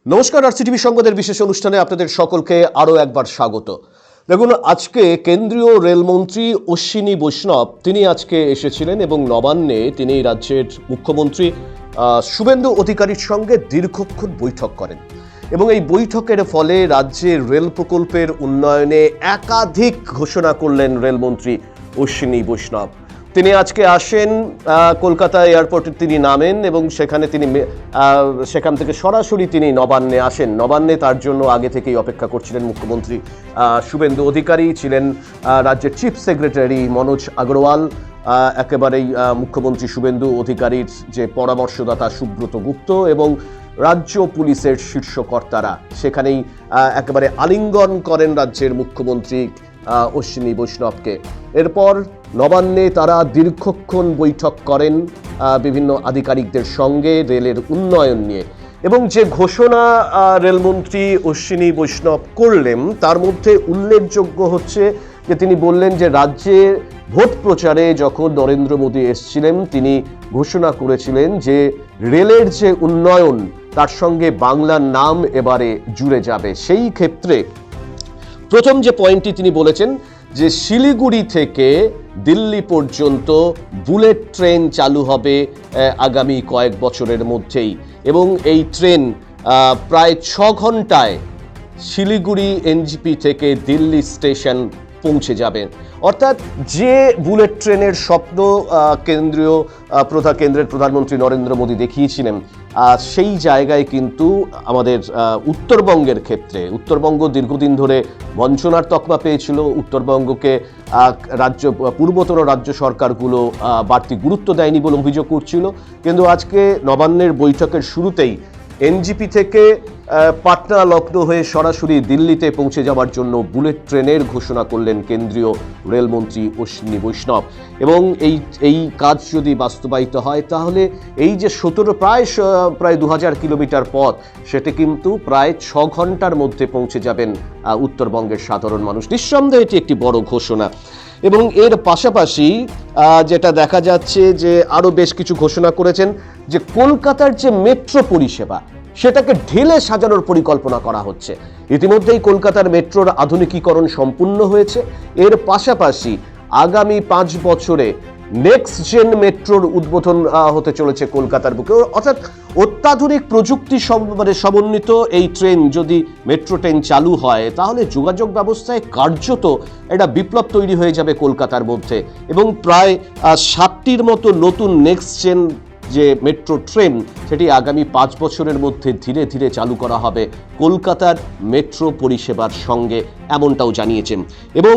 নমস্কার, আরসিটিভি সংবাদের বিশেষ অনুষ্ঠানে আপনাদের সকলকে আরও একবার স্বাগত। দেখুন, আজকে কেন্দ্রীয় রেলমন্ত্রী অশ্বিনী বৈষ্ণব তিনি আজকে এসেছিলেন এবং নবান্নে তিনি রাজ্যের মুখ্যমন্ত্রী শুভেন্দু অধিকারীর সঙ্গে দীর্ঘক্ষণ বৈঠক করেন এবং এই বৈঠকের ফলে রাজ্যের রেল প্রকল্পের উন্নয়নে একাধিক ঘোষণা করলেন রেলমন্ত্রী অশ্বিনী বৈষ্ণব। তিনি আজকে আসেন কলকাতা এয়ারপোর্টে, তিনি নামেন এবং সেখান থেকে সরাসরি তিনি নবান্নে আসেন। নবান্নে তার জন্য আগে থেকেই অপেক্ষা করছিলেন মুখ্যমন্ত্রী শুভেন্দু অধিকারী, ছিলেন রাজ্যের চিফ সেক্রেটারি মনোজ আগরওয়াল, একেবারেই মুখ্যমন্ত্রী শুভেন্দু অধিকারীর যে পরামর্শদাতা সুব্রত গুপ্ত এবং রাজ্য পুলিশের শীর্ষ কর্তারা সেখানেই একেবারে আলিঙ্গন করেন রাজ্যের মুখ্যমন্ত্রী অশ্বিনী বৈষ্ণবকে। এরপর নবান্নে তারা দীর্ঘক্ষণ বৈঠক করেন বিভিন্ন আধিকারিকদের সঙ্গে রেলের উন্নয়ন নিয়ে এবং যে ঘোষণা রেলমন্ত্রী অশ্বিনী বৈষ্ণব করলেন তার মধ্যে উল্লেখযোগ্য হচ্ছে যে তিনি বললেন যে রাজ্যে ভোট প্রচারে যখন নরেন্দ্র মোদী এসেছিলেন তিনি ঘোষণা করেছিলেন যে রেলের যে উন্নয়ন তার সঙ্গে বাংলার নাম এবারে জুড়ে যাবে। সেই ক্ষেত্রে প্রথম যে পয়েন্টটি তিনি বলেছেন যে শিলিগুড়ি থেকে দিল্লি পর্যন্ত বুলেট ট্রেন চালু হবে আগামী কয়েক বছরের মধ্যেই এবং এই ট্রেন প্রায় 6 ঘন্টায় শিলিগুড়ি এনজিপি থেকে দিল্লি স্টেশন পৌঁছে যাবেন। অর্থাৎ যে বুলেট ট্রেনের স্বপ্ন কেন্দ্রের প্রধানমন্ত্রী নরেন্দ্র মোদী দেখিয়েছিলেন সেই জায়গায় কিন্তু আমাদের উত্তরবঙ্গের ক্ষেত্রে উত্তরবঙ্গ দীর্ঘদিন ধরে বঞ্চনার তকমা পেয়েছিল। উত্তরবঙ্গকে পূর্বতন রাজ্য সরকারগুলো বাড়তি গুরুত্ব দেয়নি বলে অভিযোগ করছিল, কিন্তু আজকে নবান্নের বৈঠকের শুরুতেই এনজিপি থেকে পাটনা লখনৌ হয়ে সরাসরি দিল্লিতে পৌঁছে যাওয়ার জন্য বুলেট ট্রেনের ঘোষণা করলেন কেন্দ্রীয় রেলমন্ত্রী অশ্বিনী বৈষ্ণব। এবং এই কাজ যদি বাস্তবায়িত হয় তাহলে এই যে প্রায় 2000 কিলোমিটার পথ সেটা কিন্তু প্রায় 6 ঘন্টার মধ্যে পৌঁছে যাবেন উত্তরবঙ্গের সাধারণ মানুষ। নিঃসন্দেহে এটি একটি বড় ঘোষণা এবং এর পাশাপাশি যেটা দেখা যাচ্ছে যে আরও বেশ কিছু ঘোষণা করেছেন যে কলকাতার যে মেট্রো পরিষেবা সেটাকে ঢেলে সাজানোর পরিকল্পনা করা হচ্ছে। ইতিমধ্যেই কলকাতার মেট্রোর আধুনিকীকরণ সম্পূর্ণ হয়েছে। এর পাশাপাশি আগামী 5 বছরে নেক্সট জেন মেট্রোর উদ্বোধন হতে চলেছে কলকাতার বুকে। অর্থাৎ অত্যাধুনিক প্রযুক্তি সমন্বিত এই ট্রেন যদি মেট্রো ট্রেন চালু হয় তাহলে যোগাযোগ ব্যবস্থায় কার্যত একটা বিপ্লব তৈরি হয়ে যাবে কলকাতার মধ্যে এবং প্রায় 7টির মতো নতুন নেক্সট জেন যে মেট্রো ট্রেন সেটি আগামী 5 বছরের মধ্যে ধীরে ধীরে চালু করা হবে কলকাতার মেট্রো পরিষেবার সঙ্গে, এমনটাও জানিয়েছেন। এবং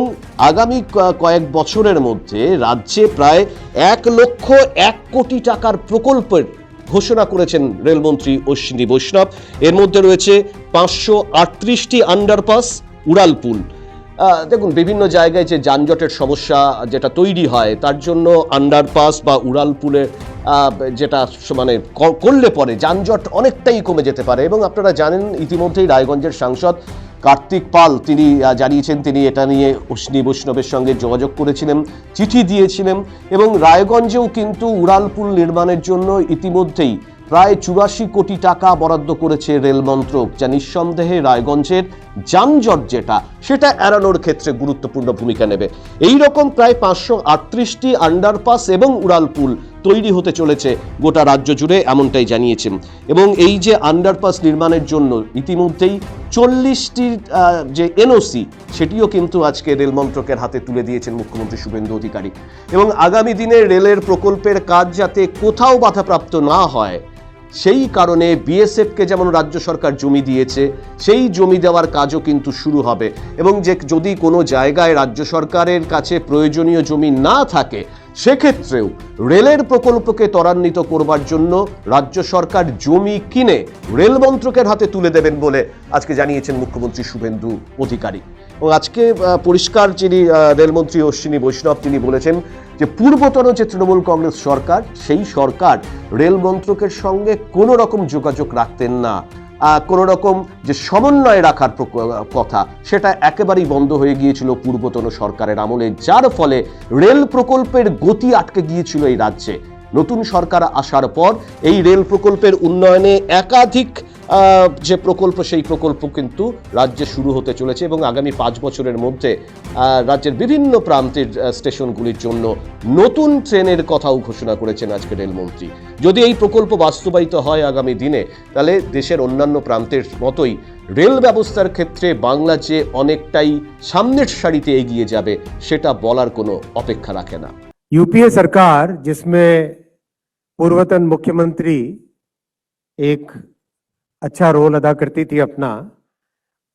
আগামী কয়েক বছরের মধ্যে রাজ্যে প্রায় 1,01 কোটি টাকার প্রকল্পের ঘোষণা করেছেন রেলমন্ত্রী অশ্বিনী বৈষ্ণব। এর মধ্যে রয়েছে 538টি আন্ডারপাস, উড়ালপুল। দেখুন, বিভিন্ন জায়গায় যে যানজটের সমস্যা যেটা তৈরি হয় তার জন্য আন্ডারপাস বা উড়ালপুলে যেটা করলে পরে যানজট অনেকটাই কমে যেতে পারে। এবং আপনারা জানেন ইতিমধ্যেই রায়গঞ্জের সাংসদ কার্তিক পাল তিনি জানিয়েছেন তিনি এটা নিয়ে অশ্বিনী বৈষ্ণবের সঙ্গে যোগাযোগ করেছিলেন, চিঠি দিয়েছিলেন এবং রায়গঞ্জেও কিন্তু উড়ালপুল নির্মাণের জন্য ইতিমধ্যেই প্রায় 84 কোটি টাকা বরাদ্দ করেছে রেল মন্ত্রক, যা নিঃসন্দেহে রায়গঞ্জের যানজট সেটা এড়ানোর ক্ষেত্রে গুরুত্বপূর্ণ ভূমিকা নেবে। এই রকম প্রায় 538টি আন্ডারপাস এবং উড়ালপুল তৈরি হতে চলেছে গোটা রাজ্য জুড়ে, এমনটাই জানিয়েছেন। এবং এই যে আন্ডারপাস নির্মাণের জন্য ইতিমধ্যেই 40টি যে এনওসি সেটিও কিন্তু আজকে রেল মন্ত্রকের হাতে তুলে দিয়েছেন মুখ্যমন্ত্রী শুভেন্দু অধিকারী। এবং আগামী দিনে রেলের প্রকল্পের কাজ যাতে কোথাও বাধাপ্রাপ্ত না হয় সেই কারণে বিএসএফকে যেমন রাজ্য সরকার জমি দিয়েছে সেই জমি দেওয়ার কাজও কিন্তু শুরু হবে। এবং যদি কোনো জায়গায় রাজ্য সরকারের কাছে প্রয়োজনীয় জমি না থাকে সেক্ষেত্রেও রেলের প্রকল্পকে ত্বরান্বিত করবার জন্য রাজ্য সরকার জমি কিনে রেল মন্ত্রকের হাতে তুলে দেবেন বলে আজকে জানিয়েছেন মুখ্যমন্ত্রী শুভেন্দু অধিকারী। এবং আজকে পরিষ্কার যিনি রেলমন্ত্রী অশ্বিনী বৈষ্ণব তিনি বলেছেন যে পূর্বতন যে তৃণমূল কংগ্রেস সরকার সেই সরকার রেল মন্ত্রকের সঙ্গে কোনো রকম যোগাযোগ রাখতেন না, কোনো রকম যে সমন্বয় রাখার কথা সেটা একেবারেই বন্ধ হয়ে গিয়েছিল পূর্বতন সরকারের আমলে, যার ফলে রেল প্রকল্পের গতি আটকে গিয়েছিল এই রাজ্যে। নতুন সরকার আসার পর এই রেল প্রকল্পের উন্নয়নে একাধিক যে প্রকল্প সেই প্রকল্প কিন্তু রাজ্যে শুরু হতে চলেছে এবং আগামী 5 বছরের মধ্যে রাজ্যের বিভিন্ন প্রান্তের স্টেশনগুলির জন্য নতুন ট্রেনের কথাও ঘোষণা করেছেন আজকে রেলমন্ত্রী। যদি এই প্রকল্প বাস্তবায়িত হয় আগামী দিনে, তাহলে দেশের অন্যান্য প্রান্তের মতোই রেল ব্যবস্থার ক্ষেত্রে বাংলা যে অনেকটাই সামনের সারিতে এগিয়ে যাবে সেটা বলার কোনো অপেক্ষা রাখে না। यूपीए सरकार जिसमें पूर्वतन मुख्यमंत्री एक अच्छा रोल अदा करती थी अपना,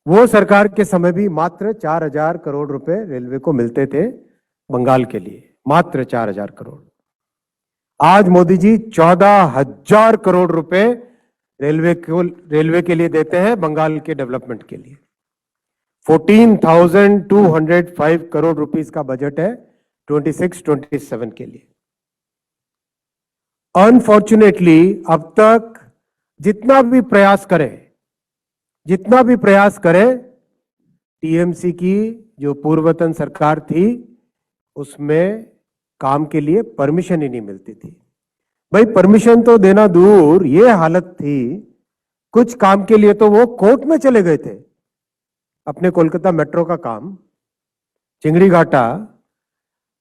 वो सरकार के समय भी मात्र 4,000 करोड़ रुपए रेलवे को मिलते थे बंगाल के लिए, मात्र 4,000 करोड़। आज मोदी जी 14,000 करोड़ रुपए रेलवे के लिए देते हैं बंगाल के डेवलपमेंट के लिए। 14,205 करोड़ रुपीस का बजट है 26-27 के लिए। अनफॉर्चुनेटली अब तक जितना भी प्रयास करे टीएमसी की जो पूर्वतन सरकार थी उसमें काम के लिए परमिशन ही नहीं मिलती थी। भाई परमिशन तो देना दूर, ये हालत थी कुछ काम के लिए तो वो कोर्ट में चले गए थे। अपने कोलकाता मेट्रो का काम चिंगड़ी घाटा,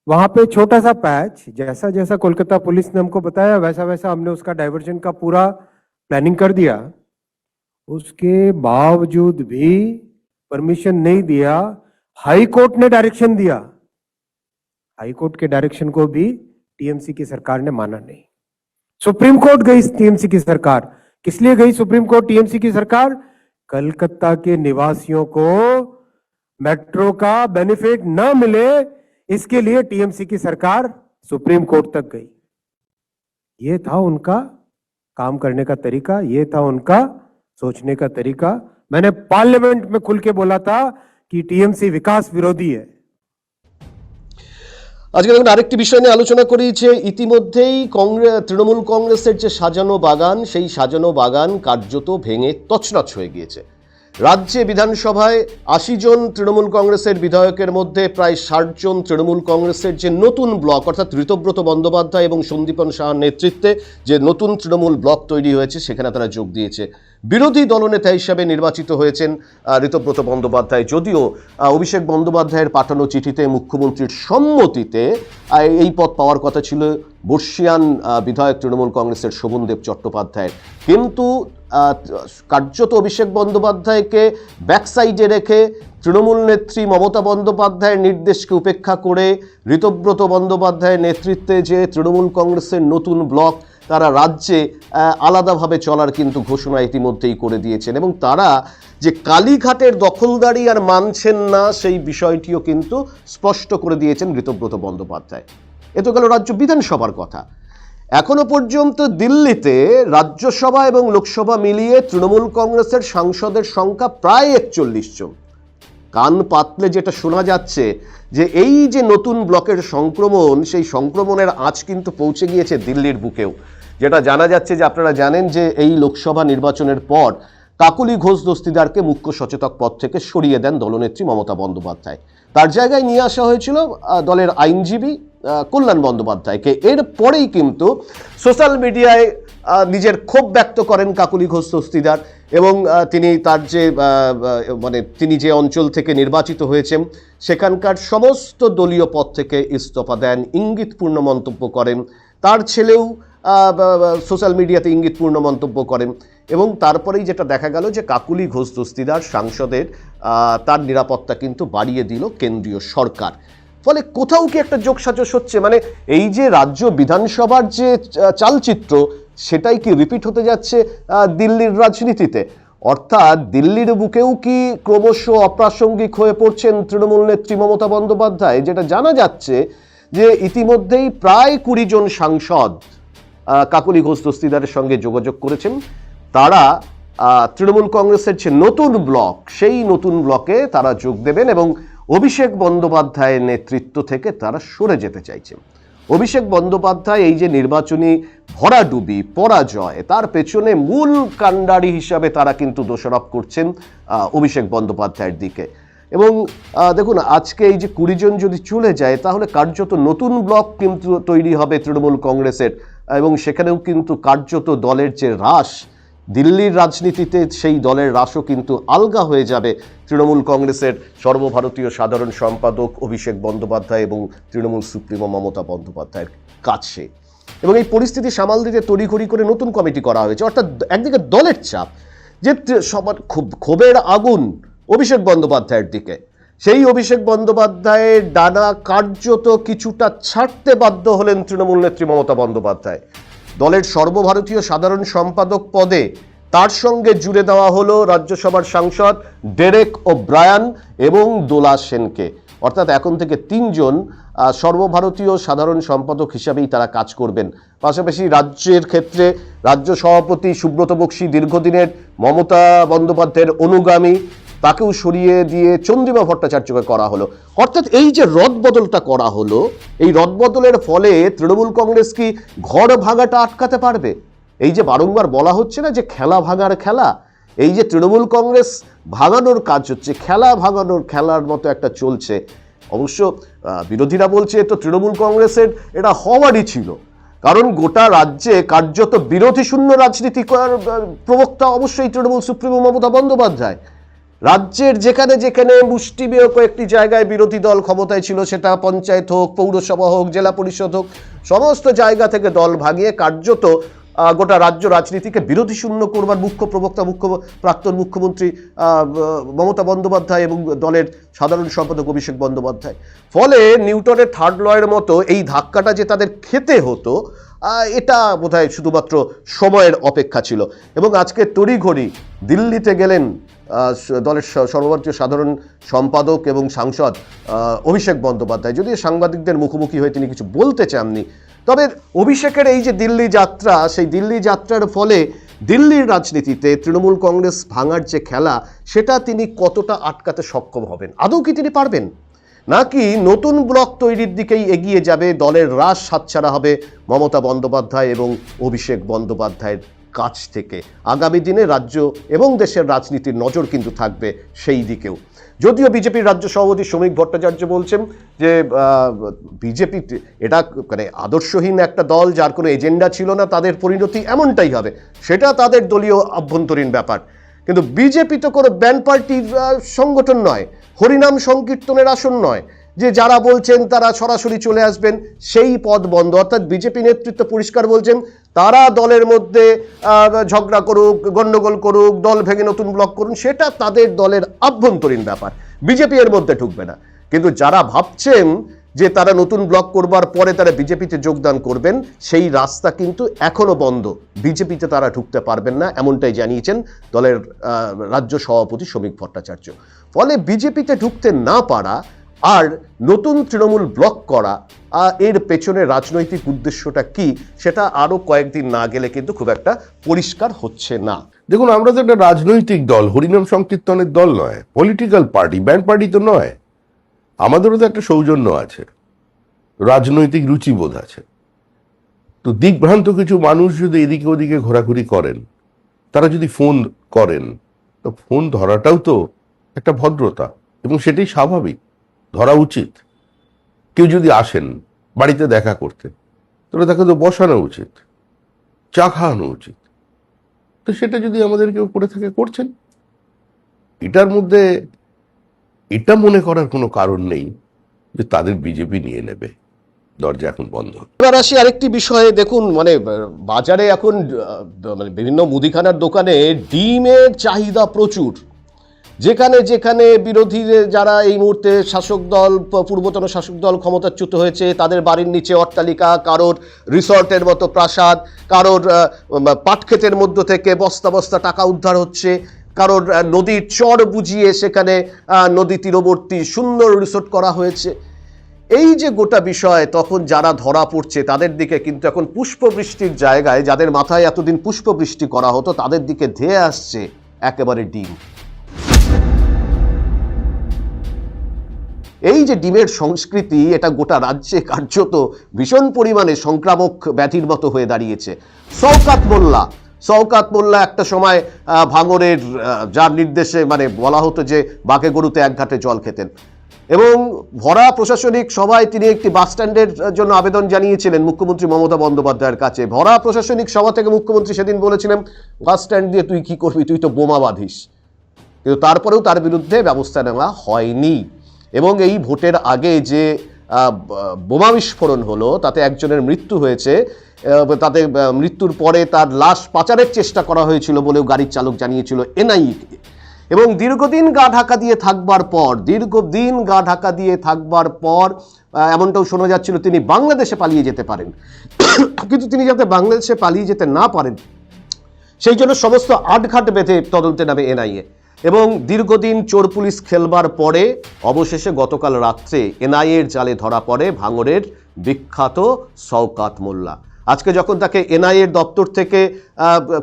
वहां पे छोटा सा पैच, जैसा जैसा कोलकाता पुलिस ने हमको बताया वैसा वैसा हमने उसका डाइवर्जन का पूरा प्लानिंग कर दिया। उसके बावजूद भी परमिशन नहीं दिया। हाई कोर्ट ने डायरेक्शन दिया, हाई कोर्ट के डायरेक्शन को भी टीएमसी की सरकार ने माना नहीं। सुप्रीम कोर्ट गई टीएमसी की सरकार। किस लिए गई सुप्रीम कोर्ट टीएमसी की सरकार? कलकत्ता के निवासियों को मेट्रो का बेनिफिट न मिले, इसके लिए टीएमसी की सरकार सुप्रीम कोर्ट तक गई। ये था उनका काम करने का तरीका, ये था उनका सोचने का तरीका। मैंने पार्लियामेंट में खुल के बोला था कि टीएमसी विकास विरोधी है। আজকে দেখুন আরেকটি বিষয় নিয়ে আলোচনা করি যে ইতিমধ্যেই তৃণমূল কংগ্রেসের যে সাজানো বাগান, সেই সাজানো বাগান কার্যত ভেঙে তছনছ হয়ে গিয়েছে। রাজ্যে বিধানসভায় 80 জন তৃণমূল কংগ্রেসের বিধায়কের মধ্যে প্রায় 60 জন তৃণমূল কংগ্রেসের যে নতুন ব্লক অর্থাৎ ঋতব্রত বন্দ্যোপাধ্যায় এবং সন্দীপন সাহার নেতৃত্বে যে নতুন তৃণমূল ব্লক তৈরি হয়েছে সেখানে তারা যোগ দিয়েছে। বিরোধী দলনেতা হিসাবে নির্বাচিত হয়েছেন ঋতব্রত বন্দ্যোপাধ্যায়, যদিও অভিষেক বন্দ্যোপাধ্যায়ের পাঠানো চিঠিতে মুখ্যমন্ত্রীর সম্মতিতে এই পদ পাওয়ার কথা ছিল বর্ষিয়ান বিধায়ক তৃণমূল কংগ্রেসের শোভনদেব চট্টোপাধ্যায়ের, কিন্তু কার্যত অভিষেক বন্দ্যোপাধ্যায়কে ব্যাকসাইডে রেখে তৃণমূল নেত্রী মমতা বন্দ্যোপাধ্যায়ের নির্দেশকে উপেক্ষা করে ঋতব্রত বন্দ্যোপাধ্যায়ের নেতৃত্বে যে তৃণমূল কংগ্রেসের নতুন ব্লক তারা রাজ্যে আলাদাভাবে চলার কিন্তু ঘোষণা ইতিমধ্যেই করে দিয়েছেন এবং তারা যে কালীঘাটের দখলদারি আর মানছেন না সেই বিষয়টিও কিন্তু স্পষ্ট করে দিয়েছেন ঋতব্রত বন্দ্যোপাধ্যায়। এ তো গেল রাজ্য বিধানসভার কথা। এখনো পর্যন্ত দিল্লিতে রাজ্যসভা এবং লোকসভা মিলিয়ে তৃণমূল কংগ্রেসের সাংসদের সংখ্যা প্রায় 41 জন। কান পাতলে যেটা শোনা যাচ্ছে যে এই যে নতুন ব্লকের সংক্রমণ, সেই সংক্রমণের আঁচ কিন্তু পৌঁছে গিয়েছে দিল্লির বুকেও। যেটা জানা যাচ্ছে যে আপনারা জানেন যে এই লোকসভা নির্বাচনের পর কাকলি ঘোষ দস্তিদারকে মুখ্য সচেতক পদ থেকে সরিয়ে দেন দলনেত্রী মমতা বন্দ্যোপাধ্যায়। তার জায়গায় নিয়ে আসা হয়েছিল দলের আইনজীবী কল্যাণ বন্দ্যোপাধ্যায়কে। এরপরেই কিন্তু সোশ্যাল মিডিয়ায় নিজের ক্ষোভ ব্যক্ত করেন কাকলি ঘোষ দস্তিদার এবং তিনি তার যে তিনি যে অঞ্চল থেকে নির্বাচিত হয়েছেন সেখানকার সমস্ত দলীয় পদ থেকে ইস্তফা দেন, ইঙ্গিতপূর্ণ মন্তব্য করেন। তার ছেলেও সোশ্যাল মিডিয়াতে ইঙ্গিতপূর্ণ মন্তব্য করেন এবং তারপরেই যেটা দেখা গেল যে কাকলি ঘোষ দস্তিদার সাংসদের তার নিরাপত্তা কিন্তু বাড়িয়ে দিল কেন্দ্রীয় সরকার। ফলে কোথাও কি একটা যোগসাজশ হচ্ছে, মানে এই যে রাজ্য বিধানসভার যে চালচিত্র সেটাই কি রিপিট হতে যাচ্ছে দিল্লির রাজনীতিতে? অর্থাৎ দিল্লির বুকেও কি ক্রমশ অপ্রাসঙ্গিক হয়ে পড়ছেন তৃণমূল নেত্রী মমতা বন্দ্যোপাধ্যায়? যেটা জানা যাচ্ছে যে ইতিমধ্যেই প্রায় 20 জন সাংসদ কাকলি ঘোষ দস্তিদারের সঙ্গে যোগাযোগ করেছেন। তারা তৃণমূল কংগ্রেসের যে নতুন ব্লক সেই নতুন ব্লকে তারা যোগ দেবেন এবং অভিষেক বন্দ্যোপাধ্যায়ের নেতৃত্ব থেকে তারা সরে যেতে চাইছেন। অভিষেক বন্দ্যোপাধ্যায় এই যে নির্বাচনী ভরাডুবি পরাজয়, তার পেছনে মূল কাণ্ডারি হিসাবে তারা কিন্তু দোষারোপ করছেন অভিষেক বন্দ্যোপাধ্যায়ের দিকে। এবং দেখুন আজকে এই যে 20 জন যদি চলে যায় তাহলে কার্যত নতুন ব্লক কিন্তু তৈরি হবে তৃণমূল কংগ্রেসের এবং সেখানেও কিন্তু কার্যত দলের যে হ্রাস, দিল্লির রাজনীতিতে সেই দলের হ্রাসও কিন্তু আলগা হয়ে যাবে তৃণমূল কংগ্রেসের সর্বভারতীয় সাধারণ সম্পাদক অভিষেক বন্দ্যোপাধ্যায় এবং তৃণমূল সুপ্রিমো মমতা বন্দ্যোপাধ্যায়ের কাছে। এবং এই পরিস্থিতি সামাল দিতে তড়িঘড়ি করে নতুন কমিটি করা হয়েছে। অর্থাৎ একদিকে দলের চাপ, যে সবার ক্ষোভের আগুন অভিষেক বন্দ্যোপাধ্যায়ের দিকে, সেই অভিষেক বন্দ্যোপাধ্যায়ের ডানা কার্যত কিছুটা ছাড়তে বাধ্য হলেন তৃণমূল নেত্রী মমতা বন্দ্যোপাধ্যায়। দলের সর্বভারতীয় সাধারণ সম্পাদক পদে তার সঙ্গে জুড়ে দেওয়া হলো রাজ্যসভার সাংসদ ডেরেক ওব্রায়ান এবং দোলা সেনকে। অর্থাৎ এখন থেকে 3 জন সর্বভারতীয় সাধারণ সম্পাদক হিসাবেই তারা কাজ করবেন। পাশাপাশি রাজ্যের ক্ষেত্রে রাজ্য সভাপতি সুব্রত বক্সী দীর্ঘদিনের মমতা বন্দ্যোপাধ্যায়ের অনুগামী, তাকেও সরিয়ে দিয়ে চন্দ্রিমা ভট্টাচার্যকে করা হলো। অর্থাৎ এই যে রদবদলটা করা হলো, এই রদবদলের ফলে তৃণমূল কংগ্রেস কি ঘর ভাঙাটা আটকাতে পারবে? এই যে বারংবার বলা হচ্ছে না যে খেলা ভাঙার খেলা, এই যে তৃণমূল কংগ্রেস ভাঙানোর কাজ হচ্ছে, খেলা ভাঙানোর খেলার মতো একটা চলছে। অবশ্য বিরোধীরা বলছে তো তৃণমূল কংগ্রেসের এটা হওয়ারই ছিল, কারণ গোটা রাজ্যে কার্যত বিরোধী শূন্য রাজনীতি করার প্রবক্তা অবশ্যই তৃণমূল সুপ্রিমো মমতা বন্দ্যোপাধ্যায়। রাজ্যের যেখানে যেখানে মুষ্টিমেয় কয়েকটি জায়গায় বিরোধী দল ক্ষমতায় ছিল, সেটা পঞ্চায়েত হোক, পৌরসভা হোক, জেলা পরিষদ হোক, সমস্ত জায়গা থেকে দল ভাগিয়ে কার্যত গোটা রাজ্য রাজনীতিকে বিরোধী শূন্য করবার মুখ্য প্রবক্তা প্রাক্তন মুখ্যমন্ত্রী মমতা বন্দ্যোপাধ্যায় এবং দলের সাধারণ সম্পাদক অভিষেক বন্দ্যোপাধ্যায়। ফলে নিউটনের থার্ড লয়ের মতো এই ধাক্কাটা যে তাদের খেতে হতো, এটা বোধহয় শুধুমাত্র সময়ের অপেক্ষা ছিল। এবং আজকে তড়িঘড়ি দিল্লিতে গেলেন দলের সর্বভারতীয় সাধারণ সম্পাদক এবং সাংসদ অভিষেক বন্দ্যোপাধ্যায়। যদিও সাংবাদিকদের মুখোমুখি হয়ে তিনি কিছু বলতে চাননি, তবে অভিষেকের এই যে দিল্লি যাত্রা, সেই দিল্লি যাত্রার ফলে দিল্লির রাজনীতিতে তৃণমূল কংগ্রেস ভাঙার যে খেলা, সেটা তিনি কতটা আটকাতে সক্ষম হবেন, আদৌ কি তিনি পারবেন, নাকি নতুন ব্লক তৈরির দিকেই এগিয়ে যাবে দলের হ্রাস হাতছাড়া হবে মমতা বন্দ্যোপাধ্যায় এবং অভিষেক বন্দ্যোপাধ্যায়ের কাছ থেকে? আগামী দিনে রাজ্য এবং দেশের রাজনীতির নজর কিন্তু থাকবে সেই দিকেও। যদিও বিজেপির রাজ্য সভাপতি শ্রমিক ভট্টাচার্য বলছেন যে বিজেপি এটা মানে আদর্শহীন একটা দল, যার কোনো এজেন্ডা ছিল না, তাদের পরিণতি এমনটাই হবে, সেটা তাদের দলীয় আভ্যন্তরীণ ব্যাপার। কিন্তু বিজেপি তো কোনো ব্যান্ড পার্টির সংগঠন নয়, হরিনাম সংকীর্তনের আসন নয় যে যারা বলছেন তারা সরাসরি চলে আসবেন সেই পদ বন্ধ। অর্থাৎ বিজেপি নেতৃত্ব পরিষ্কার বলছেন তারা দলের মধ্যে ঝগড়া করুক, গণ্ডগোল করুক, দল ভেঙে নতুন ব্লক করুন, সেটা তাদের দলের আভ্যন্তরীণ ব্যাপার, বিজেপি এর মধ্যে ঢুকবে না। কিন্তু যারা ভাবছেন যে তারা নতুন ব্লক করবার পরে তারা বিজেপিতে যোগদান করবেন, সেই রাস্তা কিন্তু এখনো বন্ধ, বিজেপিতে তারা ঢুকতে পারবেন না, এমনটাই জানিয়েছেন দলের রাজ্য সভাপতি শ্রমিক ভট্টাচার্য। ফলে বিজেপিতে ঢুকতে না পারা আর নতুন তৃণমূল ব্লক করা, এর পেছনে রাজনৈতিক উদ্দেশ্যটা কি, সেটা আরো কয়েকদিন না গেলে কিন্তু খুব একটা পরিষ্কার হচ্ছে না। দেখুন, আমরা তো একটা রাজনৈতিক দল, হরিনাম সংকীর্তনের দল নয়, পলিটিক্যাল পার্টি, ব্যান্ড পার্টি তো নয়। আমাদেরও তো একটা সৌজন্য আছে, রাজনৈতিক রুচিবোধ আছে। তো দিকভ্রান্ত কিছু মানুষ যদি এদিকে ওদিকে ঘোরাঘুরি করেন, তারা যদি ফোন করেন, তো ফোন ধরাটাও তো একটা ভদ্রতা এবং সেটাই স্বাভাবিক, ধরা উচিত। কেউ যদি আসেন বাড়িতে দেখা করতে, তাহলে তাকে তো বসানো উচিত, চা খাওয়ানো উচিত। তো সেটা যদি আমাদের কেউ করে থাকে, করছেন, এটার মধ্যে এটা মনে করার কোনো কারণ নেই যে তাদের বিজেপি নিয়ে নেবে। দরজা এখন বন্ধ। এবার আসি আরেকটি বিষয়ে। দেখুন, মানে বাজারে এখন মানে বিভিন্ন মুদিখানার দোকানে ডিমের চাহিদা প্রচুর। যেখানে যেখানে বিরোধী যারা এই মুহূর্তে শাসক দল, পূর্বতন শাসক দল ক্ষমতাচ্যুত হয়েছে, তাদের বাড়ির নিচে অট্টালিকা, কারোর রিসর্টের মতো প্রাসাদ, কারোর পাটক্ষেতের মধ্য থেকে বস্তা বস্তা টাকা উদ্ধার হচ্ছে, কারোর নদীর চর বুঝিয়ে সেখানে নদী তীরবর্তী সুন্দর রিসোর্ট করা হয়েছে। এই যে গোটা বিষয়, তখন যারা ধরা পড়ছে তাদের দিকে কিন্তু এখন পুষ্পবৃষ্টির জায়গায়, যাদের মাথায় এতদিন পুষ্পবৃষ্টি করা হতো, তাদের দিকে ধেয়ে আসছে একেবারে ডিম। এই যে ডিমের সংস্কৃতি, এটা গোটা রাজ্যে কার্যত ভীষণ পরিমাণে সংক্রামক ব্যাধির মতো হয়ে দাঁড়িয়েছে। শওকাত মোল্লা একটা সময় ভাঙড়ের, যার নির্দেশে মানে বলা হতো যে বাঘে গরুতে এক ঘাটে জল খেতেন, এবং ভরা প্রশাসনিক সভায় তিনি একটি বাস স্ট্যান্ডের জন্য আবেদন জানিয়েছিলেন মুখ্যমন্ত্রী মমতা বন্দ্যোপাধ্যায়ের কাছে। ভরা প্রশাসনিক সভা থেকে মুখ্যমন্ত্রী সেদিন বলেছিলেন, বাস স্ট্যান্ড দিয়ে তুই কি করবি, তুই তো বোমা বাঁধিস। কিন্তু তারপরেও তার বিরুদ্ধে ব্যবস্থা নেওয়া হয়নি। এবং এই ভোটের আগে যে বোমা বিস্ফোরণ হলো তাতে একজনের মৃত্যু হয়েছে, তাতে মৃত্যুর পরে তার লাশ পাচারের চেষ্টা করা হয়েছিল বলেও গাড়ির চালক জানিয়েছিল এনআইএ। এবং দীর্ঘদিন গা ঢাকা দিয়ে থাকবার পর এমনটাও শোনা যাচ্ছিল তিনি বাংলাদেশে পালিয়ে যেতে পারেন। কিন্তু তিনি যাতে বাংলাদেশে পালিয়ে যেতে না পারেন সেই জন্য সমস্ত আটঘাট বেঁধে তদন্তে নামে এনআইএ। এবং দীর্ঘদিন চোর পুলিশ খেলবার পরে অবশেষে গতকাল রাত্রে এনআইএর জালে ধরা পড়ে ভাঙড়ের বিখ্যাত শওকাত মোল্লা। আজকে যখন তাকে এনআইএর দপ্তর থেকে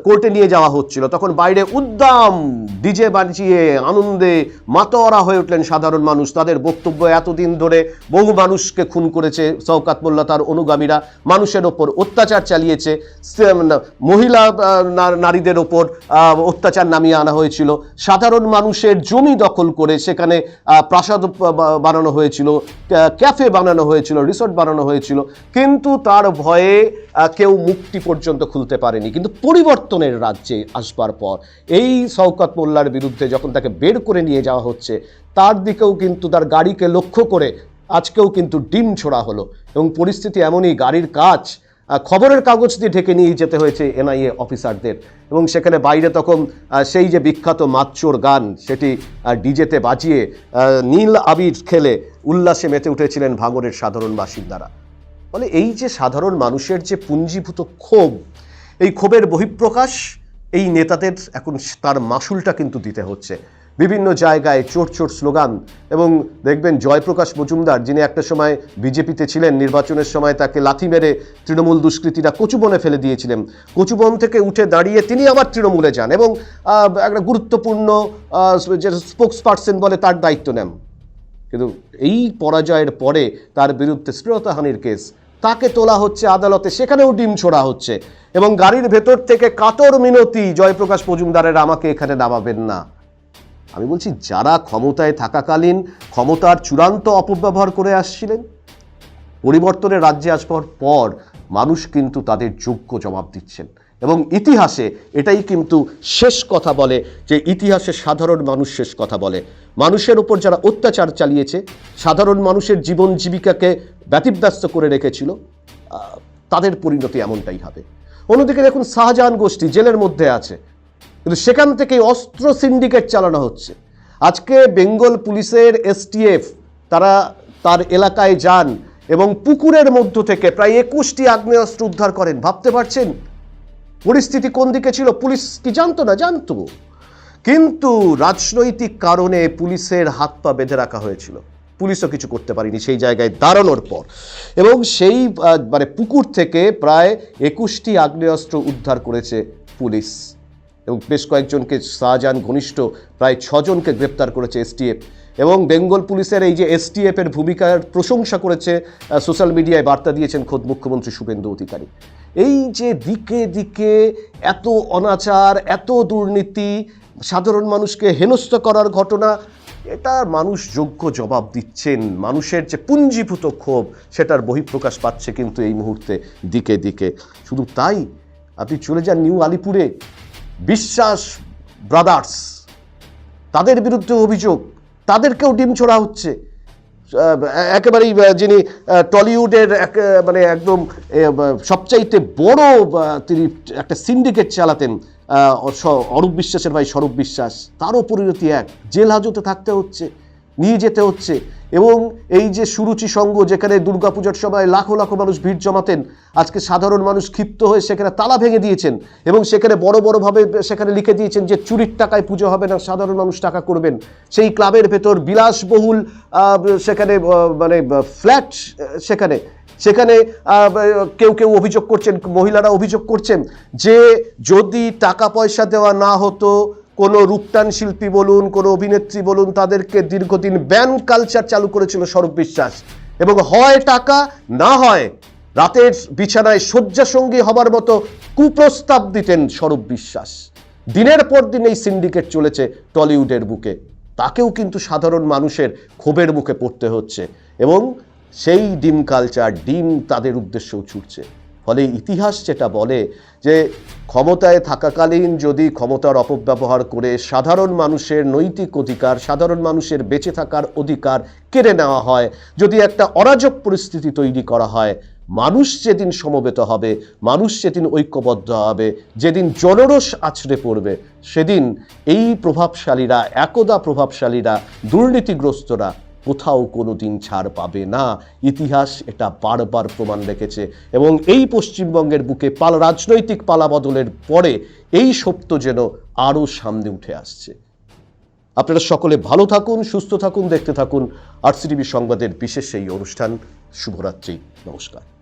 কোর্টে নিয়ে যাওয়া হচ্ছিল তখন বাইরে উদ্দাম ডিজে বাজিয়ে আনন্দে মাতোয়ারা হয়ে উঠলেন সাধারণ মানুষ। তাদের বক্তব্য, এতদিন ধরে বহু মানুষকে খুন করেছে শওকাত মোল্লা, তার অনুগামীরা মানুষের ওপর অত্যাচার চালিয়েছে, মহিলা নারীদের ওপর অত্যাচার নামিয়ে আনা হয়েছিল, সাধারণ মানুষের জমি দখল করে সেখানে প্রাসাদ বানানো হয়েছিল, ক্যাফে বানানো হয়েছিল, রিসোর্ট বানানো হয়েছিল, কিন্তু তার ভয়ে কেউ মুখটি পর্যন্ত খুলতে পারেনি। কিন্তু পরিবর্তনের রাজ্যে আসবার পর এই শওকাত মোল্লার বিরুদ্ধে যখন তাকে বের করে নিয়ে যাওয়া হচ্ছে তার দিকেও কিন্তু, তার গাড়িকে লক্ষ্য করে আজকেও কিন্তু ডিম ছোড়া হলো। এবং পরিস্থিতি এমনই, গাড়ির কাচ খবরের কাগজ দিয়ে ঢেকে নিয়ে যেতে হয়েছে এনআইএ অফিসারদের। এবং সেখানে বাইরে তখন সেই যে বিখ্যাত মাতচোর গান সেটি ডিজেতে বাজিয়ে নীল আবির খেলে উল্লাসে মেতে উঠেছিলেন ভাঙড়ের সাধারণ বাসিন্দারা। ফলে এই যে সাধারণ মানুষের যে পুঞ্জীভূত ক্ষোভ, এই ক্ষোভের বহিঃপ্রকাশ এই নেতাদের এখন তার মাসুলটা কিন্তু দিতে হচ্ছে। বিভিন্ন জায়গায় চোর চোর স্লোগান। এবং দেখবেন জয়প্রকাশ মজুমদার, যিনি একটা সময় বিজেপিতে ছিলেন, নির্বাচনের সময় তাকে লাথি মেরে তৃণমূল দুষ্কৃতীরা কচুবনে ফেলে দিয়েছিলেন, কচুবন থেকে উঠে দাঁড়িয়ে তিনি আবার তৃণমূলে যান এবং একটা গুরুত্বপূর্ণ যে স্পোক্স পার্সন বলে তার দায়িত্ব নেন। কিন্তু এই পরাজয়ের পরে তার বিরুদ্ধে শ্লীলতাহানির কেস, তাকে তোলা হচ্ছে আদালতে, সেখানেও ডিম ছোড়া হচ্ছে। এবং গাড়ির ভেতর থেকে কাতর মিনতি জয়প্রকাশ মজুমদারের, আমাকে এখানে নামাবেন না। আমি বলছি, যারা ক্ষমতায় থাকাকালীন ক্ষমতার চূড়ান্ত অপব্যবহার করে আসছিলেন, পরিবর্তনের রাজ্যে আসবার পর মানুষ কিন্তু তাদের যোগ্য জবাব দিচ্ছেন। এবং ইতিহাসে এটাই কিন্তু শেষ কথা বলে যে ইতিহাসে সাধারণ মানুষ শেষ কথা বলে। মানুষের উপর যারা অত্যাচার চালিয়েছে, সাধারণ মানুষের জীবন জীবিকাকে ব্যতিব্যস্ত করে রেখেছিল, তাদের পরিণতি এমনটাই হবে। অন্যদিকে দেখুন, শাহজাহান গোষ্ঠী জেলের মধ্যে আছে, কিন্তু সেখান থেকে অস্ত্র সিন্ডিকেট চালানো হচ্ছে। আজকে বেঙ্গল পুলিশের এসটিএফ তারা তার এলাকায় যান এবং পুকুরের মধ্য থেকে প্রায় 21টি আগ্নেয়াস্ত্র উদ্ধার করেন। ভাবতে পারছেন পরিস্থিতি কোন দিকে ছিল? পুলিশ কি জানতো না? জানতো, কিন্তু রাজনৈতিক কারণে পুলিশের হাত পা বেঁধে রাখা হয়েছিল, পুলিশও কিছু করতে পারেনি সেই জায়গায় দাঁড়ানোর পর। এবং সেই পুকুর থেকে প্রায় 21টি আগ্নেয়াস্ত্র উদ্ধার করেছে পুলিশ এবং বেশ কয়েকজনকে, শাহজাহান ঘনিষ্ঠ প্রায় 6 জনকে গ্রেপ্তার করেছে এসটিএফ। এবং বেঙ্গল পুলিশের এই যে এসটিএফ এর ভূমিকার প্রশংসা করেছে, সোশ্যাল মিডিয়ায় বার্তা দিয়েছেন খোদ মুখ্যমন্ত্রী শুভেন্দু অধিকারী। এই যে দিকে দিকে এত অনাচার, এত দুর্নীতি, সাধারণ মানুষকে হেনস্থা করার ঘটনা, এটা মানুষ যোগ্য জবাব দিচ্ছেন। মানুষের যে পুঞ্জীভূত ক্ষোভ সেটার বহিঃপ্রকাশ পাচ্ছে কিন্তু এই মুহূর্তে দিকে দিকে। শুধু তাই, আপনি চলে যান নিউ আলিপুরে, বিশ্বাস ব্রাদার্স, তাদের বিরুদ্ধে অভিযোগ, তাদেরকেও ডিম ছোড়া হচ্ছে। একেবারেই যিনি টলিউডের একদম সবচাইতে বড়, তিনি একটা সিন্ডিকেট চালাতেন, অরূপ বিশ্বাসের ভাই স্বরূপ বিশ্বাস, তারও পরিণতি এক, জেল হাজতে থাকতে হচ্ছে, নিয়ে যেতে হচ্ছে। এবং এই যে সুরুচি সংঘ, যেখানে দুর্গাপূজার সময় লাখো লাখো মানুষ ভিড় জমাতেন, আজকে সাধারণ মানুষ ক্ষিপ্ত হয়ে সেখানে তালা ভেঙে দিয়েছেন এবং সেখানে বড় বড়ভাবে সেখানে লিখে দিয়েছেন যে চুরির টাকায় পুজো হবে না, সাধারণ মানুষ টাকা করবেন। সেই ক্লাবের ভেতর বিলাসবহুল সেখানে ফ্ল্যাট, সেখানে কেউ কেউ অভিযোগ করছেন, মহিলারা অভিযোগ করছেন যে যদি টাকা পয়সা দেওয়া না হতো, কোনো রূপটান শিল্পী বলুন, কোনো অভিনেত্রী বলুন, তাদেরকে দীর্ঘদিন ব্যান কালচার চালু করেছিল স্বরূপ বিশ্বাস। এবং হয় টাকা, না হয় রাতের বিছানায় শয্যাসঙ্গী হবার মতো কুপ্রস্তাব দিতেন স্বরূপ বিশ্বাস। দিনের পর দিন এই সিন্ডিকেট চলেছে টলিউডের বুকে। তাকেও কিন্তু সাধারণ মানুষের ক্ষোভের মুখে পড়তে হচ্ছে এবং সেই ডিম কালচার, ডিম তাদের উদ্দেশ্যেও ছুটছে। ফলে ইতিহাস যেটা বলে যে ক্ষমতায় থাকাকালীন যদি ক্ষমতার অপব্যবহার করে সাধারণ মানুষের নৈতিক অধিকার, সাধারণ মানুষের বেঁচে থাকার অধিকার কেড়ে নেওয়া হয়, যদি একটা অরাজক পরিস্থিতি তৈরি করা হয়, মানুষ যেদিন সমবেত হবে, মানুষ যেদিন ঐক্যবদ্ধ হবে, যেদিন জনরোষ আছড়ে পড়বে, সেদিন এই প্রভাবশালীরা, একদা প্রভাবশালীরা, দুর্নীতিগ্রস্তরা কোথাও কোনো দিন ছাড় পাবে না। ইতিহাস এটা বারবার প্রমাণ রেখেছে এবং এই পশ্চিমবঙ্গের বুকে রাজনৈতিক পালাবদলের পরে এই সত্য যেন আরও সামনে উঠে আসছে। আপনারা সকলে ভালো থাকুন, সুস্থ থাকুন, দেখতে থাকুন RCTV সংবাদের বিশেষ এই অনুষ্ঠান। শুভরাত্রি, নমস্কার।